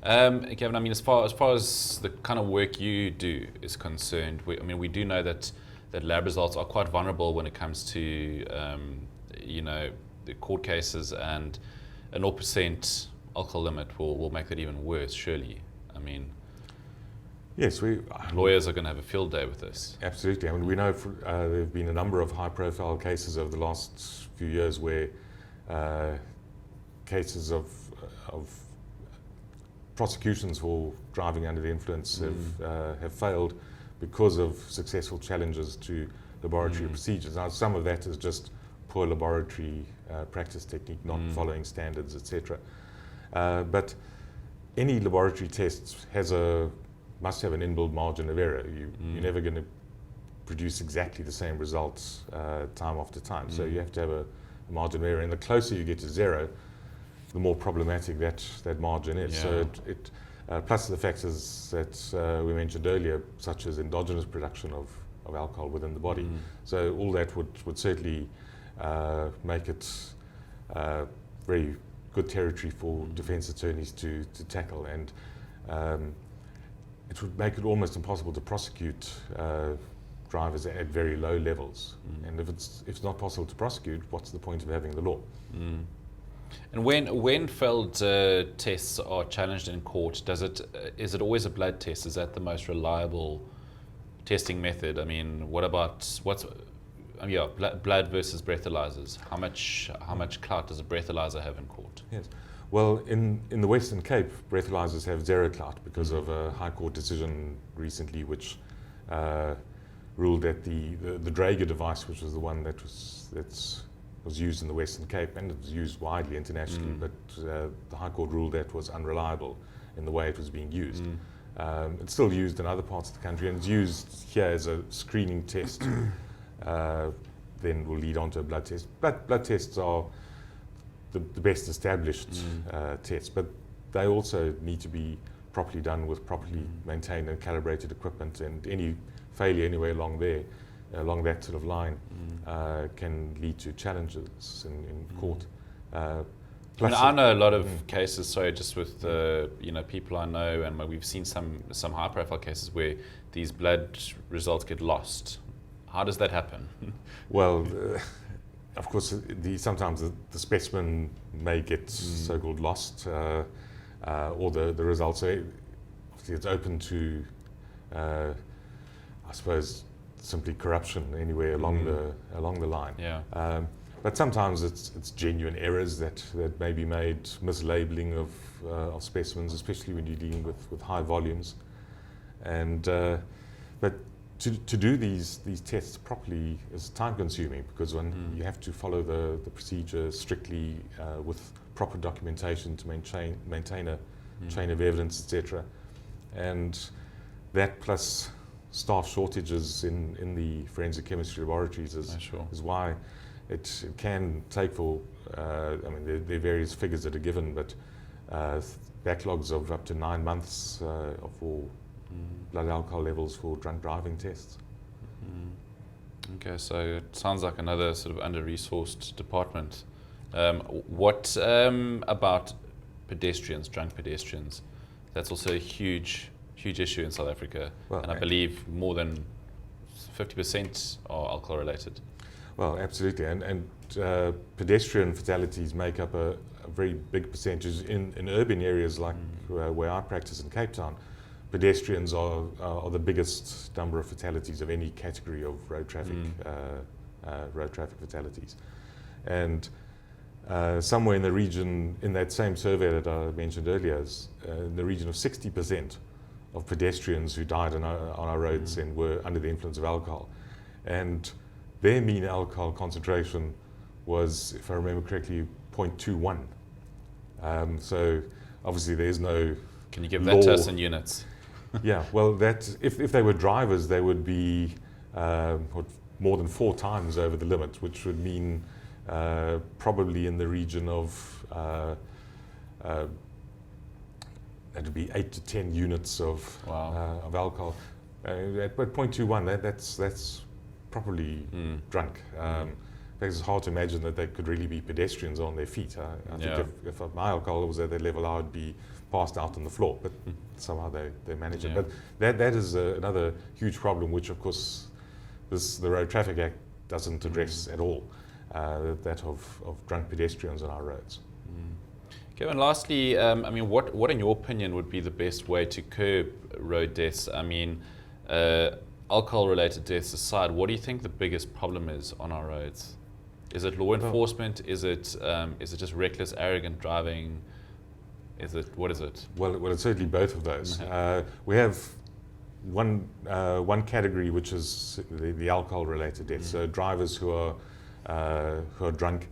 Kevin, I mean, as far as the kind of work you do is concerned, we do know that lab results are quite vulnerable when it comes to, the court cases, and a 0% alcohol limit will make that even worse, surely. I mean, Yes, lawyers are going to have a field day with this. absolutely. I mean, we know there have been a number of high-profile cases over the last few years where cases of prosecutions for driving under the influence have failed because of successful challenges to laboratory procedures. Now, some of that is just poor laboratory practice technique, not following standards, etc. But any laboratory test must have an inbuilt margin of error. You're never going to produce exactly the same results time after time. So you have to have a margin of error. And the closer you get to zero, the more problematic that margin is. Yeah. So it plus the factors that we mentioned earlier, such as endogenous production of alcohol within the body. So all that would certainly make it very good territory for defense attorneys to tackle. And it would make it almost impossible to prosecute drivers at very low levels. And if it's not possible to prosecute, what's the point of having the law? And when failed tests are challenged in court, is it always a blood test? Is that the most reliable testing method? I mean, blood versus breathalyzers? How much clout does a breathalyzer have in court? Yes. Well, in the Western Cape, breathalyzers have zero clout because of a High Court decision recently which ruled that the Draeger device, which was the one that was used in the Western Cape, and it was used widely internationally, but the High Court ruled that was unreliable in the way it was being used. It's still used in other parts of the country, and it's used here as a screening test, then will lead on to a blood test. Blood tests are the best established tests, but they also need to be properly done with properly maintained and calibrated equipment, and any failure anywhere along that sort of line can lead to challenges in court. I know a lot of cases, just with people I know, and we've seen some high-profile cases where these blood results get lost. How does that happen? Well, of course, sometimes the specimen may get so-called lost, or the results. Obviously, it's open to, I suppose, simply corruption anywhere along the line. Yeah. But sometimes it's genuine errors that may be made, mislabeling of specimens, especially when you're dealing with high volumes. And but to do these tests properly is time-consuming, because when you have to follow the procedure strictly with proper documentation to maintain a chain of evidence, etc. And that plus staff shortages in the forensic chemistry laboratories is why it can take there are various figures that are given, but backlogs of up to 9 months for blood alcohol levels for drunk driving tests. Okay, so it sounds like another sort of under-resourced department. What about pedestrians, drunk pedestrians? That's also a huge issue in South Africa, and I believe more than 50% are alcohol related. Well, absolutely, and pedestrian fatalities make up a very big percentage in urban areas like where I practice in Cape Town. Pedestrians are the biggest number of fatalities of any category of road traffic fatalities, and somewhere in the region, in that same survey that I mentioned earlier, in the region of 60% of pedestrians who died on our roads and were under the influence of alcohol, and their mean alcohol concentration was, if I remember correctly, 0.21. So obviously there's no. Can you give that to us in units? Yeah, well, that if they were drivers, they would be more than 4 times over the limit, which would mean probably in the region of that would be 8 to 10 units of alcohol. At 0.21, that's properly drunk. In fact, it's hard to imagine that they could really be pedestrians on their feet. I Yeah. think if my alcohol was at that level, I would be passed out on the floor. But somehow they manage it. Yeah. But that is another huge problem, which of course the Road Traffic Act doesn't address at all. That of drunk pedestrians on our roads. Okay, and lastly, I mean, what in your opinion would be the best way to curb road deaths? I mean, alcohol-related deaths aside, what do you think the biggest problem is on our roads? Is it law enforcement? Is it just reckless, arrogant driving? What is it? Well, it's certainly both of those. Okay. We have one category, which is the alcohol-related deaths. So drivers who are drunk,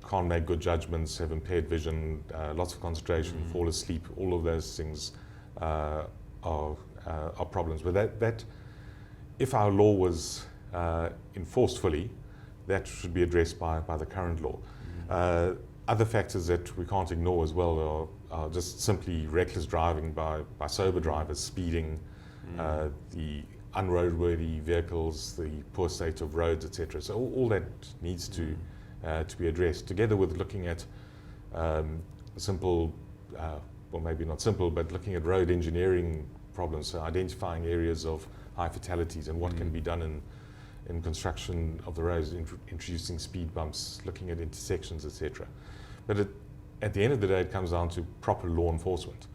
can't make good judgments, have impaired vision, lots of concentration, fall asleep. All of those things are problems. But that if our law was enforced fully, that should be addressed by the current law. Other factors that we can't ignore as well are just simply reckless driving by sober drivers, speeding, the unroadworthy vehicles, the poor state of roads, etc. So all that needs to be addressed, together with looking at simple, well maybe not simple, but looking at road engineering problems, so identifying areas of high fatalities and what can be done in construction of the roads, introducing speed bumps, looking at intersections, etc. But at the end of the day, it comes down to proper law enforcement.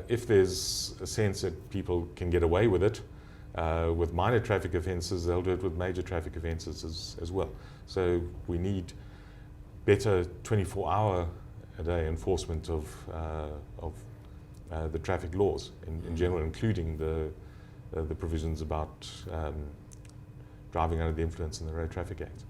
If there's a sense that people can get away with it, with minor traffic offences, they'll do it with major traffic offences as well. So we need better 24-hour-a-day enforcement of the traffic laws in general, including the provisions about driving under the influence in the Road Traffic Act.